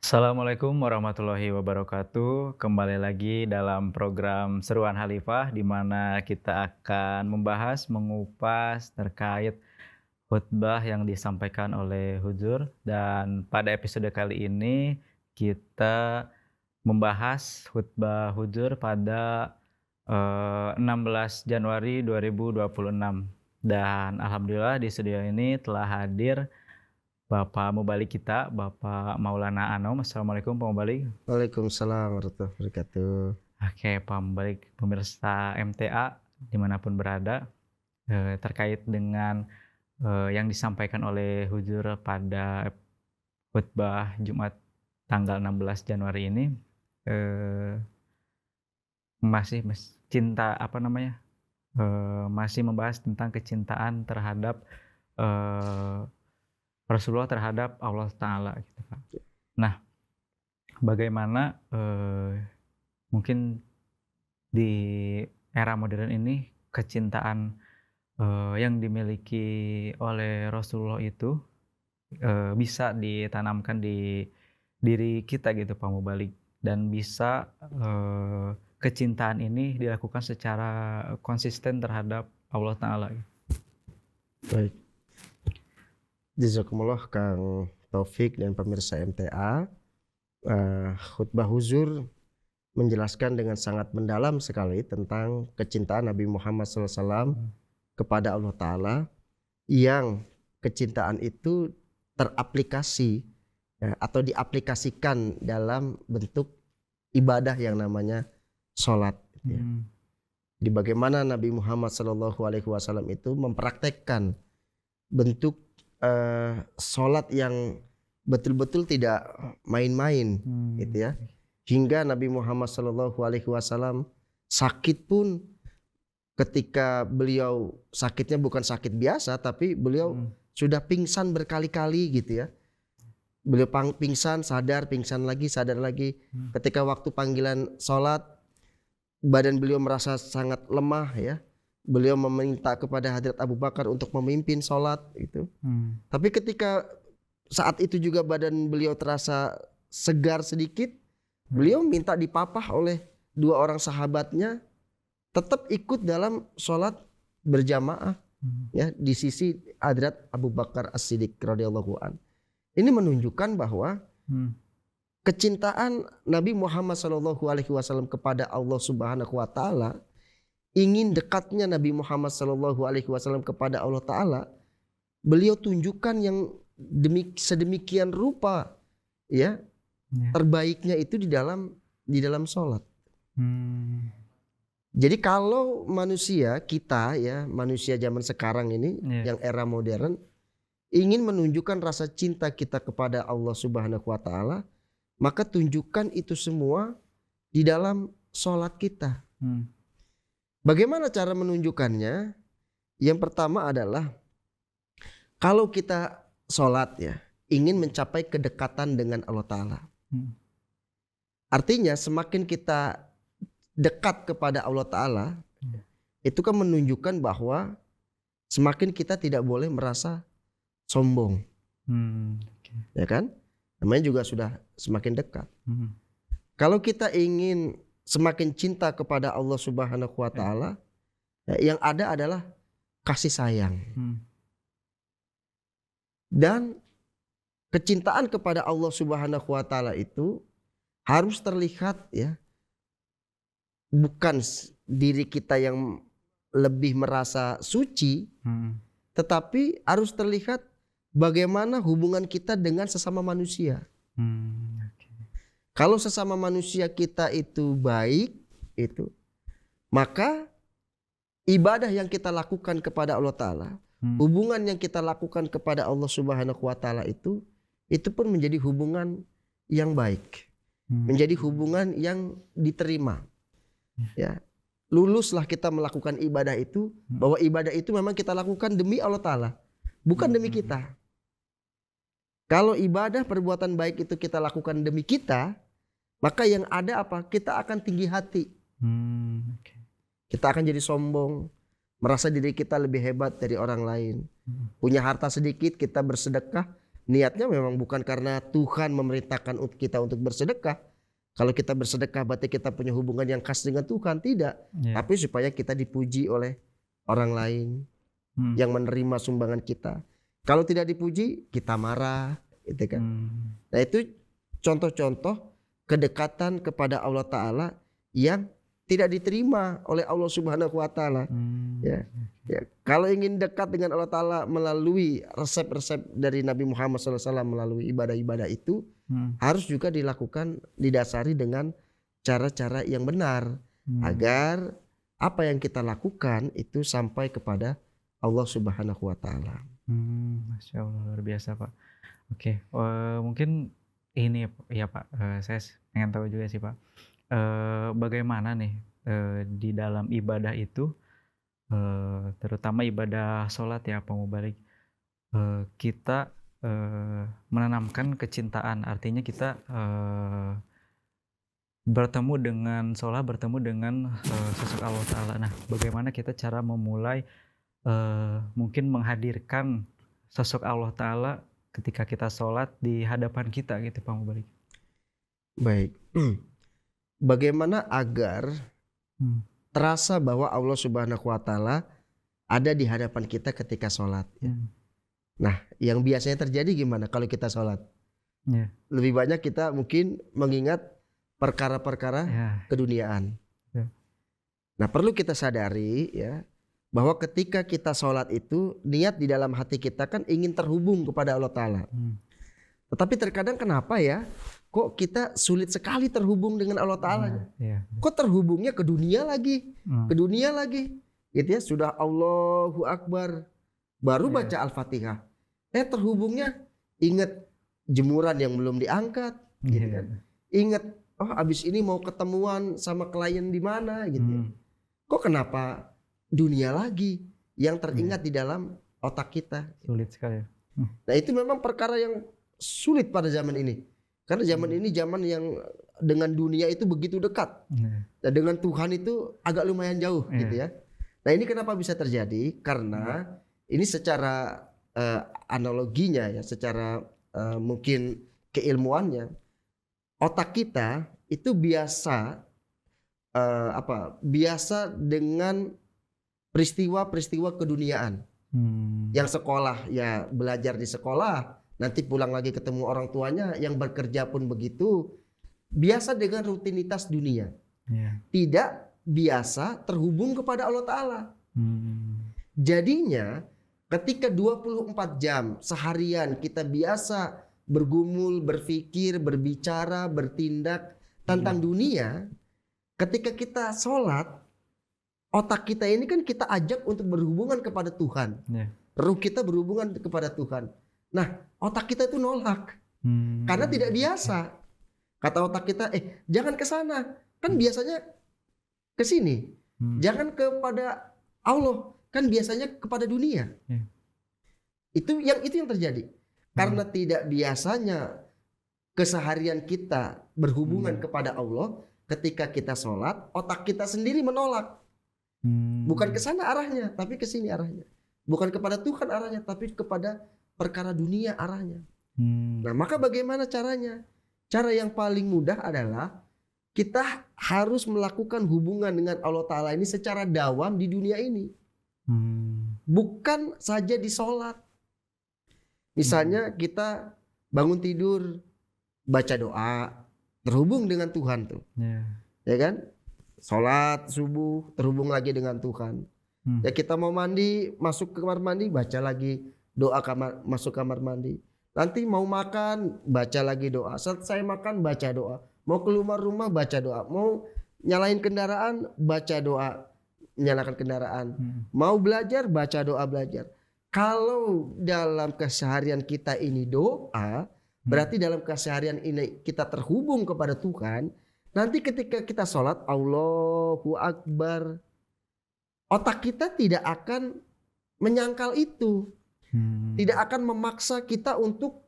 Assalamualaikum warahmatullahi wabarakatuh. Kembali lagi dalam program Seruan Khalifah di mana kita akan membahas, mengupas terkait khutbah yang disampaikan oleh Huzur dan pada episode kali ini kita membahas khutbah Huzur pada 16 Januari 2026 dan alhamdulillah di studio ini telah hadir Bapak Mubalik kita, Bapak Maulana Anom. Assalamualaikum Pak Mubalik. Waalaikumsalam warahmatullahi wabarakatuh. Oke Pak Mubalik, pemirsa MTA dimanapun berada, terkait dengan yang disampaikan oleh Huzur pada khutbah Jumat tanggal 16 Januari ini, eh, masih membahas tentang kecintaan terhadap eh, Rasulullah terhadap Allah Ta'ala gitu Pak. Nah, bagaimana mungkin di era modern ini kecintaan yang dimiliki oleh Rasulullah itu bisa ditanamkan di diri kita gitu Pak Mubalik, dan bisa kecintaan ini dilakukan secara konsisten terhadap Allah Ta'ala. Baik. Jazakumullah Kang Taufik dan pemirsa MTA. Khutbah Huzur menjelaskan dengan sangat mendalam sekali tentang kecintaan Nabi Muhammad SAW kepada Allah Ta'ala, yang kecintaan itu teraplikasi atau diaplikasikan dalam bentuk ibadah yang namanya sholat. Jadi bagaimana Nabi Muhammad SAW itu mempraktekkan bentuk sholat yang betul-betul tidak main-main, gitu ya. Hingga Nabi Muhammad SAW sakit pun, ketika beliau sakitnya bukan sakit biasa, tapi beliau sudah pingsan berkali-kali, gitu ya. Beliau pingsan, sadar, pingsan lagi, sadar lagi. Ketika waktu panggilan sholat, badan beliau merasa sangat lemah, ya. Beliau meminta kepada Hadrat Abu Bakar untuk memimpin sholat itu. Tapi ketika saat itu juga badan beliau terasa segar sedikit, beliau minta dipapah oleh dua orang sahabatnya, tetap ikut dalam sholat berjamaah ya di sisi Hadrat Abu Bakar As-Siddiq radhiyallahu an. Ini menunjukkan bahwa kecintaan Nabi Muhammad SAW kepada Allah Subhanahu Wa Taala, ingin dekatnya Nabi Muhammad SAW kepada Allah Ta'ala, beliau tunjukkan yang sedemikian rupa, ya, terbaiknya itu di dalam sholat. Jadi kalau manusia kita, ya, manusia zaman sekarang ini, yang era modern, ingin menunjukkan rasa cinta kita kepada Allah Subhanahu Wa Ta'ala, maka tunjukkan itu semua di dalam sholat kita. Bagaimana cara menunjukkannya? Yang pertama adalah kalau kita sholat, ya, ingin mencapai kedekatan dengan Allah Ta'ala. Artinya semakin kita dekat kepada Allah Ta'ala, itu kan menunjukkan bahwa semakin kita tidak boleh merasa sombong. Ya kan? Namanya juga sudah semakin dekat. Kalau kita ingin semakin cinta kepada Allah Subhanahu Wa Ta'ala, yang ada adalah kasih sayang. Dan kecintaan kepada Allah Subhanahu Wa Ta'ala itu harus terlihat, ya, bukan diri kita yang lebih merasa suci, tetapi harus terlihat bagaimana hubungan kita dengan sesama manusia. Kalau sesama manusia kita itu baik, maka ibadah yang kita lakukan kepada Allah Ta'ala, hubungan yang kita lakukan kepada Allah Subhanahu Wa Ta'ala itu pun menjadi hubungan yang baik, menjadi hubungan yang diterima. Ya, luluslah kita melakukan ibadah itu, bahwa ibadah itu memang kita lakukan demi Allah Ta'ala, bukan demi kita. Kalau ibadah perbuatan baik itu kita lakukan demi kita, maka yang ada apa? Kita akan tinggi hati. Kita akan jadi sombong, merasa diri kita lebih hebat dari orang lain. Punya harta sedikit kita bersedekah, niatnya memang bukan karena Tuhan memerintahkan kita untuk bersedekah. Kalau kita bersedekah berarti kita punya hubungan yang khas dengan Tuhan, tidak. Iya. Tapi supaya kita dipuji oleh orang lain yang menerima sumbangan kita. Kalau tidak dipuji, kita marah, gitu kan. Nah, itu contoh-contoh kedekatan kepada Allah Ta'ala yang tidak diterima oleh Allah Subhanahu wa Ta'ala. Ya. Kalau ingin dekat dengan Allah Ta'ala melalui resep-resep dari Nabi Muhammad SAW, melalui ibadah-ibadah itu, harus juga dilakukan, didasari dengan cara-cara yang benar, agar apa yang kita lakukan itu sampai kepada Allah Subhanahu wa Ta'ala. Masya Allah, luar biasa Pak. Oke, mungkin ini ya Pak, saya pengen tahu juga sih Pak, bagaimana nih di dalam ibadah itu, terutama ibadah sholat ya Pak Mubalik, kita menanamkan kecintaan, artinya kita bertemu dengan sholat, bertemu dengan sosok Allah Ta'ala. Nah, bagaimana kita cara memulai mungkin menghadirkan sosok Allah Ta'ala ketika kita sholat di hadapan kita gitu Pak Mubalik. Baik. Bagaimana agar terasa bahwa Allah Subhanahu wa Ta'ala ada di hadapan kita ketika sholat. Nah, yang biasanya terjadi gimana kalau kita sholat? Lebih banyak kita mungkin mengingat perkara-perkara keduniaan. Nah, perlu kita sadari ya, bahwa ketika kita sholat itu niat di dalam hati kita kan ingin terhubung kepada Allah Ta'ala. Tetapi terkadang kenapa ya, kok kita sulit sekali terhubung dengan Allah Ta'ala. Kok terhubungnya ke dunia lagi, ke dunia lagi. Gitu ya, sudah Allahu Akbar, baru baca Al-Fatihah. Terhubungnya ingat jemuran yang belum diangkat. Gitu kan. Ingat, oh abis ini mau ketemuan sama klien di mana gitu ya. Kok kenapa dunia lagi yang teringat di dalam otak kita? Sulit sekali. Nah, itu memang perkara yang sulit pada zaman ini. Karena zaman ini zaman yang dengan dunia itu begitu dekat. Dan dengan Tuhan itu agak lumayan jauh gitu ya. Nah, ini kenapa bisa terjadi? Karena ini secara analoginya ya, secara mungkin keilmuannya, otak kita itu biasa biasa dengan peristiwa-peristiwa keduniaan. Yang sekolah ya belajar di sekolah, nanti pulang lagi ketemu orang tuanya, yang bekerja pun begitu, biasa dengan rutinitas dunia. Tidak biasa terhubung kepada Allah Ta'ala. Jadinya ketika 24 jam seharian kita biasa bergumul, berpikir, berbicara, bertindak tentang dunia, ketika kita sholat, otak kita ini kan kita ajak untuk berhubungan kepada Tuhan. Ruh kita berhubungan kepada Tuhan. Nah, otak kita itu nolak. Karena tidak biasa. Kata otak kita, jangan ke sana. Kan biasanya ke sini. Jangan kepada Allah. Kan biasanya kepada dunia. Itu yang terjadi. Karena tidak biasanya keseharian kita berhubungan kepada Allah, ketika kita sholat, otak kita sendiri menolak. Bukan ke sana arahnya, tapi ke sini arahnya. Bukan kepada Tuhan arahnya, tapi kepada perkara dunia arahnya. Nah, maka bagaimana caranya? Cara yang paling mudah adalah kita harus melakukan hubungan dengan Allah Ta'ala ini secara dawam di dunia ini. Bukan saja di sholat. Misalnya kita bangun tidur, baca doa, terhubung dengan Tuhan tuh. Ya kan? Sholat subuh, terhubung lagi dengan Tuhan. Ya kita mau mandi, masuk ke kamar mandi, baca lagi doa masuk kamar mandi. Nanti mau makan, baca lagi doa. Selesai makan, baca doa. Mau keluar rumah, baca doa. Mau nyalain kendaraan, baca doa, nyalakan kendaraan. Mau belajar, baca doa belajar. Kalau dalam keseharian kita ini doa, berarti dalam keseharian ini kita terhubung kepada Tuhan. Nanti ketika kita sholat, Allahu Akbar, otak kita tidak akan menyangkal itu. Tidak akan memaksa kita untuk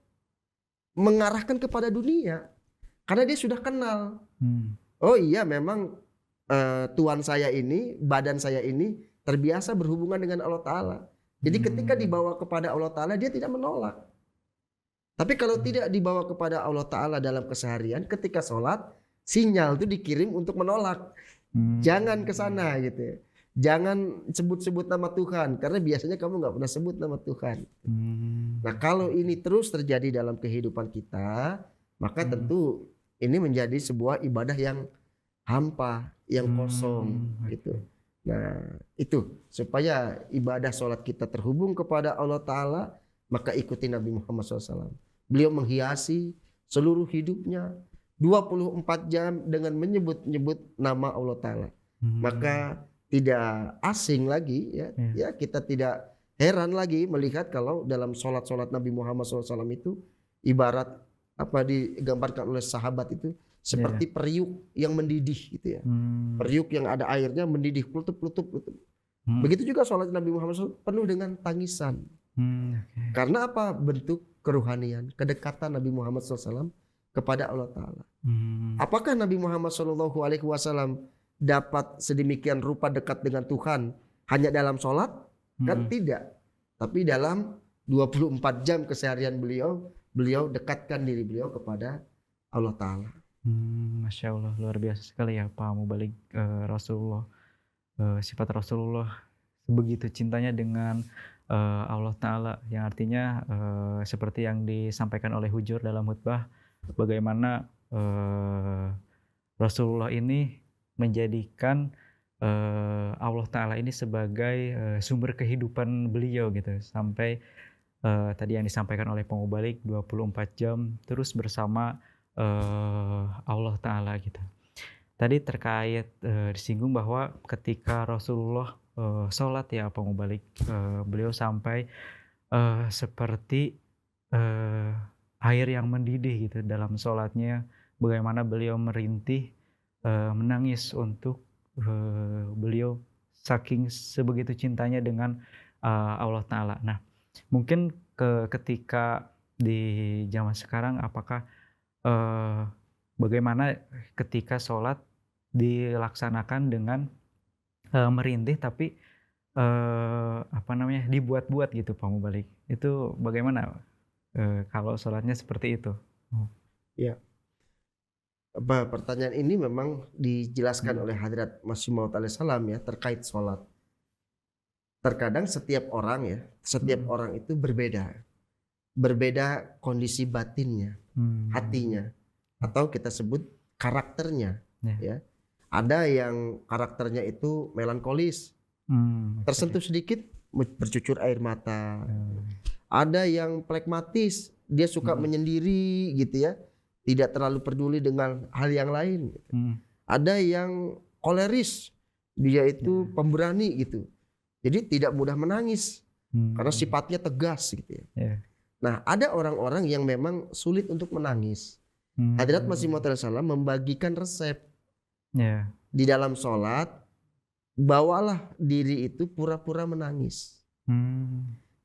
mengarahkan kepada dunia. Karena dia sudah kenal. Oh iya, memang Tuhan saya ini, badan saya ini terbiasa berhubungan dengan Allah Ta'ala. Jadi ketika dibawa kepada Allah Ta'ala, dia tidak menolak. Tapi kalau tidak dibawa kepada Allah Ta'ala dalam keseharian, ketika sholat, sinyal itu dikirim untuk menolak. Jangan ke sana gitu ya. Jangan sebut-sebut nama Tuhan, karena biasanya kamu nggak pernah sebut nama Tuhan. Nah kalau ini terus terjadi dalam kehidupan kita, maka tentu ini menjadi sebuah ibadah yang hampa, yang kosong gitu. Nah itu supaya ibadah sholat kita terhubung kepada Allah Ta'ala, maka ikuti Nabi Muhammad SAW. Beliau menghiasi seluruh hidupnya 24 jam dengan menyebut-nyebut nama Allah Ta'ala. Maka tidak asing lagi ya kita tidak heran lagi melihat kalau dalam sholat Nabi Muhammad SAW itu ibarat apa digambarkan oleh sahabat itu seperti periuk yang mendidih gitu ya. Periuk yang ada airnya mendidih plutup. Begitu juga sholat Nabi Muhammad SAW penuh dengan tangisan. Karena apa? Bentuk keruhanian, kedekatan Nabi Muhammad SAW kepada Allah Ta'ala. Apakah Nabi Muhammad SAW dapat sedemikian rupa dekat dengan Tuhan hanya dalam sholat? Kan tidak. Tapi dalam 24 jam keseharian beliau dekatkan diri beliau kepada Allah Ta'ala. Masya Allah, luar biasa sekali ya Pak Mubalik. Rasulullah, sifat Rasulullah begitu cintanya dengan Allah Ta'ala, yang artinya seperti yang disampaikan oleh Hujur dalam khutbah, bagaimana Rasulullah ini menjadikan Allah Ta'ala ini sebagai sumber kehidupan beliau gitu. Sampai tadi yang disampaikan oleh Pak Mubalik 24 jam terus bersama Allah Ta'ala gitu. Tadi terkait disinggung bahwa ketika Rasulullah sholat ya Pak Mubalik, beliau sampai seperti air yang mendidih gitu dalam sholatnya. Bagaimana beliau merintih, menangis untuk beliau saking sebegitu cintanya dengan Allah Ta'ala. Nah mungkin ketika di zaman sekarang apakah bagaimana ketika sholat dilaksanakan dengan merintih tapi dibuat-buat gitu Pak Mubalik, itu bagaimana kalau sholatnya seperti itu? Ya. Pertanyaan ini memang dijelaskan oleh Hadrat Masih Maud alaihissalam ya terkait sholat. Terkadang setiap orang itu berbeda kondisi batinnya, hatinya, atau kita sebut karakternya. Ya. Ada yang karakternya itu melankolis, tersentuh sedikit bercucur air mata. Ada yang pragmatis, dia suka menyendiri gitu ya. Tidak terlalu peduli dengan hal yang lain. Ada yang koleris, dia itu pemberani gitu. Jadi tidak mudah menangis karena sifatnya tegas gitu ya. Nah ada orang-orang yang memang sulit untuk menangis. Hadrat Masih Maud alaihissalam membagikan resep. Di dalam sholat, bawalah diri itu pura-pura menangis.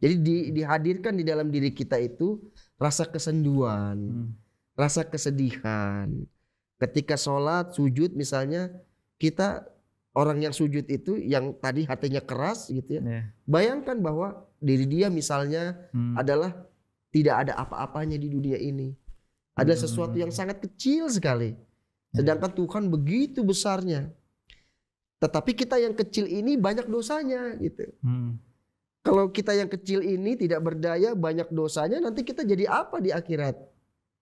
Jadi dihadirkan di dalam diri kita itu rasa kesenduan. Rasa kesedihan. Ketika sholat, sujud misalnya, kita orang yang sujud itu yang tadi hatinya keras gitu ya. Bayangkan bahwa diri dia misalnya adalah tidak ada apa-apanya di dunia ini. Ada sesuatu yang sangat kecil sekali. Sedangkan Tuhan begitu besarnya. Tetapi kita yang kecil ini banyak dosanya gitu. Kalau kita yang kecil ini tidak berdaya, banyak dosanya, nanti kita jadi apa di akhirat?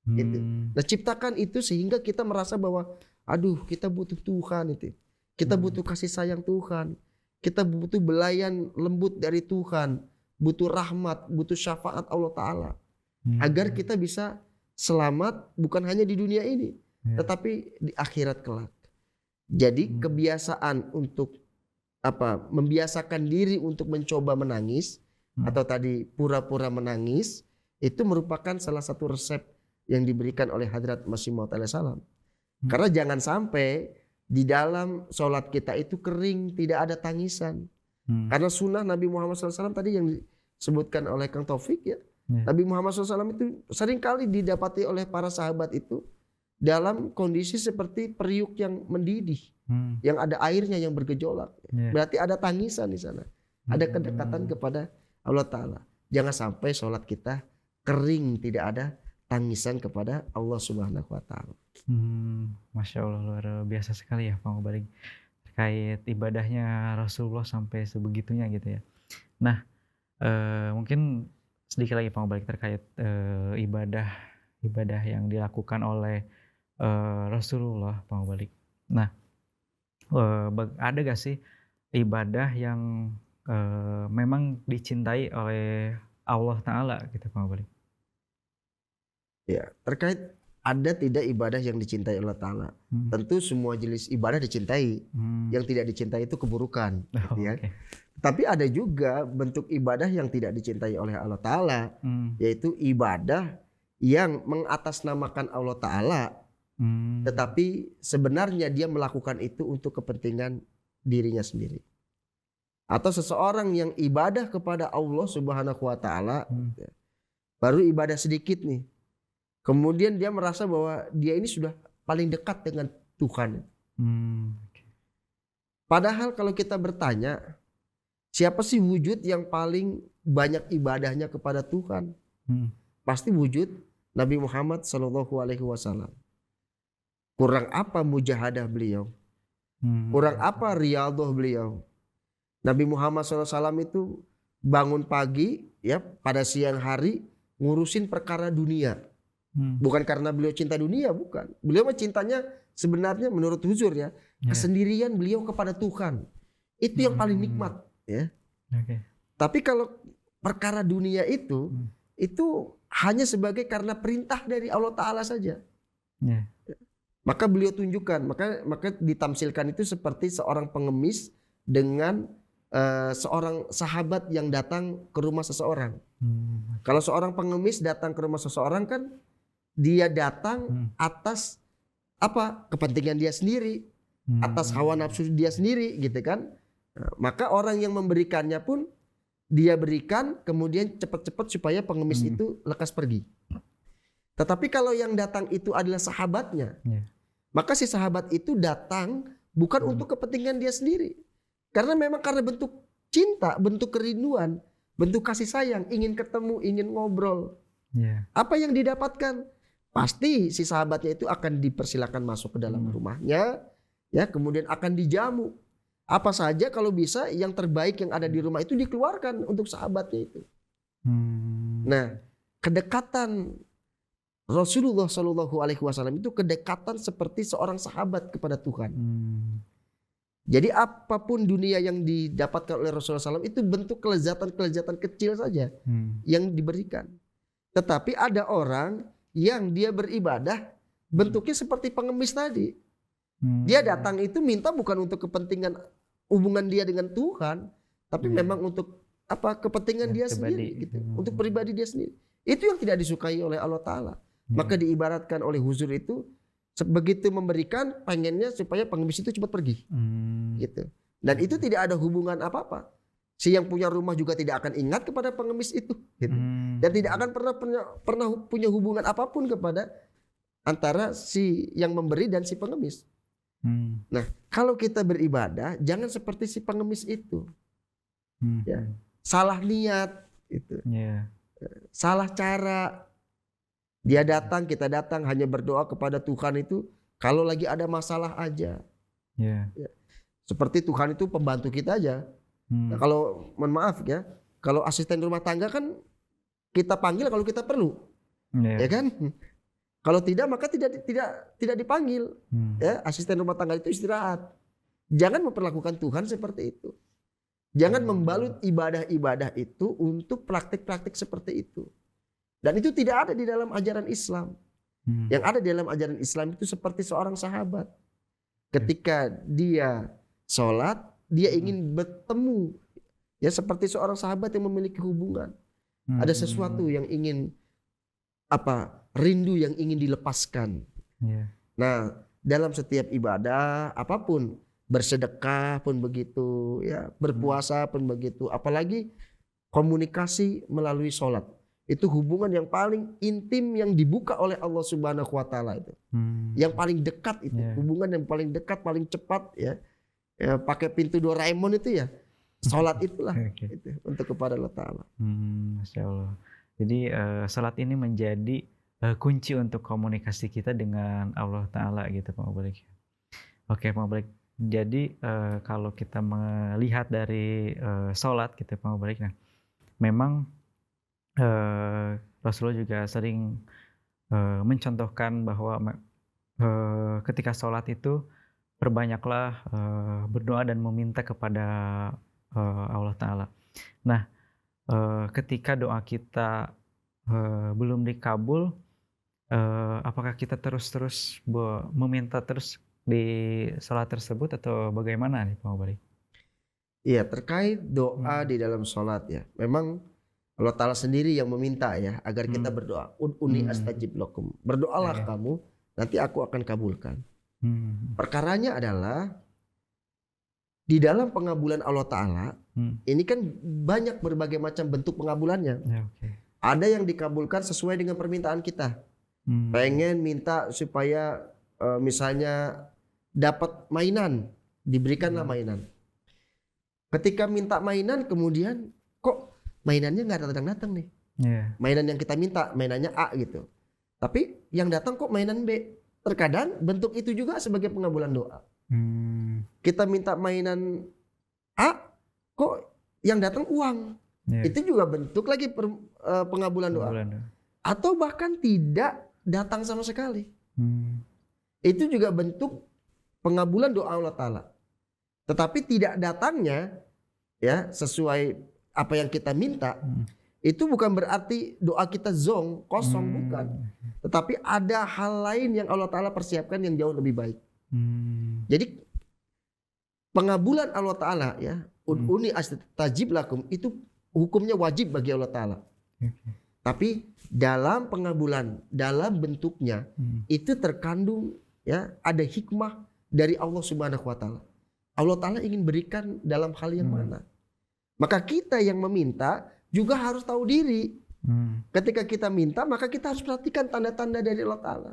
Gitu. Nah ciptakan itu sehingga kita merasa bahwa aduh kita butuh Tuhan itu. Kita butuh kasih sayang Tuhan. Kita butuh belayan lembut dari Tuhan. Butuh rahmat, butuh syafaat Allah Ta'ala. Agar kita bisa selamat bukan hanya di dunia ini. Tetapi di akhirat kelak. Jadi kebiasaan untuk membiasakan diri untuk mencoba menangis. Atau tadi pura-pura menangis. Itu merupakan salah satu resep yang diberikan oleh Hadrat Masih Maud alaihissalam. Karena jangan sampai di dalam sholat kita itu kering, tidak ada tangisan. Karena sunnah Nabi Muhammad SAW tadi yang disebutkan oleh Kang Taufik ya. Nabi Muhammad SAW itu seringkali didapati oleh para sahabat itu dalam kondisi seperti periuk yang mendidih. Yang ada airnya yang bergejolak. Berarti ada tangisan di sana. Ada kedekatan kepada Allah Ta'ala. Jangan sampai sholat kita kering, tidak ada tangisan kepada Allah Subhanahu wa taala. Masya Allah, luar biasa sekali ya Pak Mubalik terkait ibadahnya Rasulullah sampai sebegitunya gitu ya. Nah, mungkin sedikit lagi Pak Mubalik terkait ibadah yang dilakukan oleh Rasulullah Pak Mubalik. Nah, ada gak sih ibadah yang memang dicintai oleh Allah Ta'ala gitu Pak Mubalik? Ya, terkait ada tidak ibadah yang dicintai Allah Ta'ala. Tentu semua jenis ibadah dicintai. Yang tidak dicintai itu keburukan. Gitu ya. Okay. Tapi ada juga bentuk ibadah yang tidak dicintai oleh Allah Ta'ala. Yaitu ibadah yang mengatasnamakan Allah Ta'ala. Tetapi sebenarnya dia melakukan itu untuk kepentingan dirinya sendiri. Atau seseorang yang ibadah kepada Allah Subhanahu wa Ta'ala, baru ibadah sedikit nih. Kemudian dia merasa bahwa dia ini sudah paling dekat dengan Tuhan. Padahal kalau kita bertanya, siapa sih wujud yang paling banyak ibadahnya kepada Tuhan? Pasti wujud Nabi Muhammad SAW. Kurang apa mujahadah beliau? Kurang apa riyadhah beliau? Nabi Muhammad SAW itu bangun pagi ya pada siang hari ngurusin perkara dunia. Bukan karena beliau cinta dunia, bukan. Beliau mah cintanya sebenarnya menurut Huzur ya, kesendirian beliau kepada Tuhan. Itu yang paling nikmat ya. Tapi kalau perkara dunia itu hanya sebagai karena perintah dari Allah Ta'ala saja. Maka beliau tunjukkan, maka ditamsilkan itu seperti seorang pengemis dengan seorang sahabat yang datang ke rumah seseorang. Kalau seorang pengemis datang ke rumah seseorang kan dia datang atas apa kepentingan dia sendiri, atas hawa nafsu dia sendiri gitu kan. Maka orang yang memberikannya pun dia berikan kemudian cepat-cepat supaya pengemis itu lekas pergi. Tetapi kalau yang datang itu adalah sahabatnya, maka si sahabat itu datang bukan untuk kepentingan dia sendiri. Karena memang karena bentuk cinta, bentuk kerinduan, bentuk kasih sayang, ingin ketemu, ingin ngobrol. Apa yang didapatkan? Pasti si sahabatnya itu akan dipersilakan masuk ke dalam rumahnya, ya kemudian akan dijamu. Apa saja kalau bisa yang terbaik yang ada di rumah itu dikeluarkan untuk sahabatnya itu. Nah, kedekatan Rasulullah SAW itu kedekatan seperti seorang sahabat kepada Tuhan. Jadi apapun dunia yang didapatkan oleh Rasulullah SAW itu bentuk kelezatan-kelezatan kecil saja yang diberikan. Tetapi ada orang yang dia beribadah bentuknya seperti pengemis tadi. Dia datang itu minta bukan untuk kepentingan hubungan dia dengan Tuhan, tapi memang untuk apa kepentingan dia sendiri gitu. Untuk pribadi dia sendiri. Itu yang tidak disukai oleh Allah Ta'ala. Maka diibaratkan oleh Huzur itu begitu memberikan pengennya supaya pengemis itu cepat pergi. Gitu. Dan itu tidak ada hubungan apa-apa. Si yang punya rumah juga tidak akan ingat kepada pengemis itu, gitu. Dan tidak akan pernah punya hubungan apapun kepada antara si yang memberi dan si pengemis. Nah, kalau kita beribadah jangan seperti si pengemis itu, ya. Salah niat, itu, salah cara. Dia datang, kita datang hanya berdoa kepada Tuhan itu kalau lagi ada masalah aja. Ya. Seperti Tuhan itu pembantu kita aja. Nah, kalau mohon maaf ya, kalau asisten rumah tangga kan kita panggil kalau kita perlu, ya kan? Kalau tidak maka tidak dipanggil. Ya, asisten rumah tangga itu istirahat. Jangan memperlakukan Tuhan seperti itu. Jangan membalut ibadah-ibadah itu untuk praktik-praktik seperti itu. Dan itu tidak ada di dalam ajaran Islam. Yang ada di dalam ajaran Islam itu seperti seorang sahabat. Ketika dia sholat, dia ingin bertemu, ya seperti seorang sahabat yang memiliki hubungan. Ada sesuatu yang ingin rindu yang ingin dilepaskan. Nah, dalam setiap ibadah apapun, bersedekah pun begitu, ya berpuasa pun begitu. Apalagi komunikasi melalui sholat. Itu hubungan yang paling intim yang dibuka oleh Allah Subhanahu wa Ta'ala itu. Yang paling dekat itu, hubungan yang paling dekat, paling cepat ya. Ya, pakai pintu Doraemon itu ya, sholat itulah itu, untuk kepada Allah Ta'ala. Masya Allah. Jadi salat ini menjadi kunci untuk komunikasi kita dengan Allah Ta'ala gitu Pak Mubalik. Oke Pak Mubalik. Jadi kalau kita melihat dari salat gitu Pak Mubalik. Nah, memang Rasulullah juga sering mencontohkan bahwa ketika salat itu perbanyaklah berdoa dan meminta kepada Allah Ta'ala. Nah, ketika doa kita belum dikabul, apakah kita terus-terus meminta terus di salat tersebut atau bagaimana nih Pak Mubalik? Iya, terkait doa di dalam sholat ya. Memang Allah Ta'ala sendiri yang meminta ya agar kita berdoa. Ud'uni astajib lakum. Berdoalah kamu, nanti aku akan kabulkan. Perkaranya adalah di dalam pengabulan Allah Ta'ala, ini kan banyak berbagai macam bentuk pengabulannya. Ada yang dikabulkan sesuai dengan permintaan kita. Pengen minta supaya misalnya dapat mainan, diberikanlah mainan. Ketika minta mainan kemudian kok mainannya nggak datang-datang nih. Mainan yang kita minta, mainannya A gitu. Tapi yang datang kok mainan B. Terkadang bentuk itu juga sebagai pengabulan doa. Kita minta mainan A, kok yang datang uang. Itu juga bentuk lagi pengabulan doa. Atau bahkan tidak datang sama sekali. Itu juga bentuk pengabulan doa Allah Ta'ala. Tetapi tidak datangnya ya sesuai apa yang kita minta, itu bukan berarti doa kita zong, kosong, bukan. Tetapi ada hal lain yang Allah Ta'ala persiapkan yang jauh lebih baik. Jadi pengabulan Allah Ta'ala ya, ud'uni astajib lakum, itu hukumnya wajib bagi Allah Ta'ala. Tapi dalam pengabulan, dalam bentuknya itu terkandung ya ada hikmah dari Allah Subhanahu wa Ta'ala. Allah Ta'ala ingin berikan dalam hal yang mana. Maka kita yang meminta juga harus tahu diri. Ketika kita minta, maka kita harus perhatikan tanda-tanda dari Allah Ta'ala.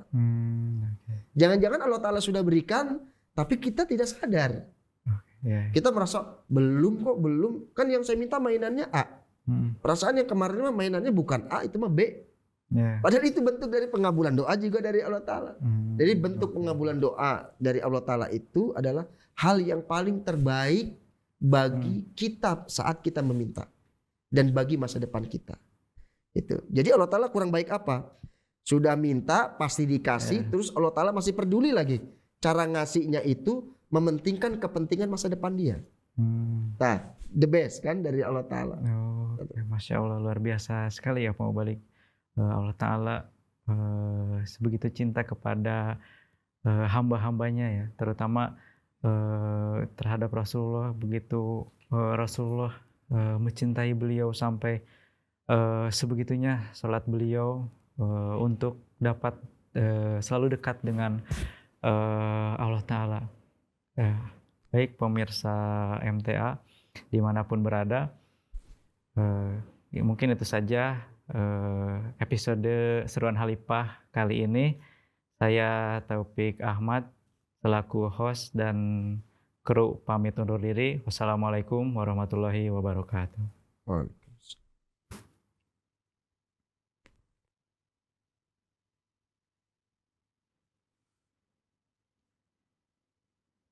Jangan-jangan Allah Ta'ala sudah berikan, tapi kita tidak sadar. Kita merasa belum. Kan yang saya minta mainannya A. Perasaan yang kemarin mainannya bukan A, itu mah B. Padahal itu bentuk dari pengabulan doa juga dari Allah Ta'ala. Jadi bentuk pengabulan doa dari Allah Ta'ala itu adalah hal yang paling terbaik bagi kita saat kita meminta. Dan bagi masa depan kita. Itu. Jadi Allah Ta'ala kurang baik apa? Sudah minta pasti dikasih, terus Allah Ta'ala masih peduli lagi. Cara ngasihnya itu mementingkan kepentingan masa depan dia. Nah, the best kan dari Allah Ta'ala. Masya Allah, luar biasa sekali ya Pak Mubalik. Allah Ta'ala sebegitu cinta kepada hamba-hambanya ya, terutama terhadap Rasulullah. Begitu Rasulullah mencintai beliau sampai sebegitunya salat beliau untuk dapat selalu dekat dengan Allah Ta'ala. Baik pemirsa MTA dimanapun berada, mungkin itu saja episode Seruan Khalifah kali ini. Saya Taufik Ahmad selaku host dan kru pamit undur diri. Wassalamualaikum warahmatullahi wabarakatuh.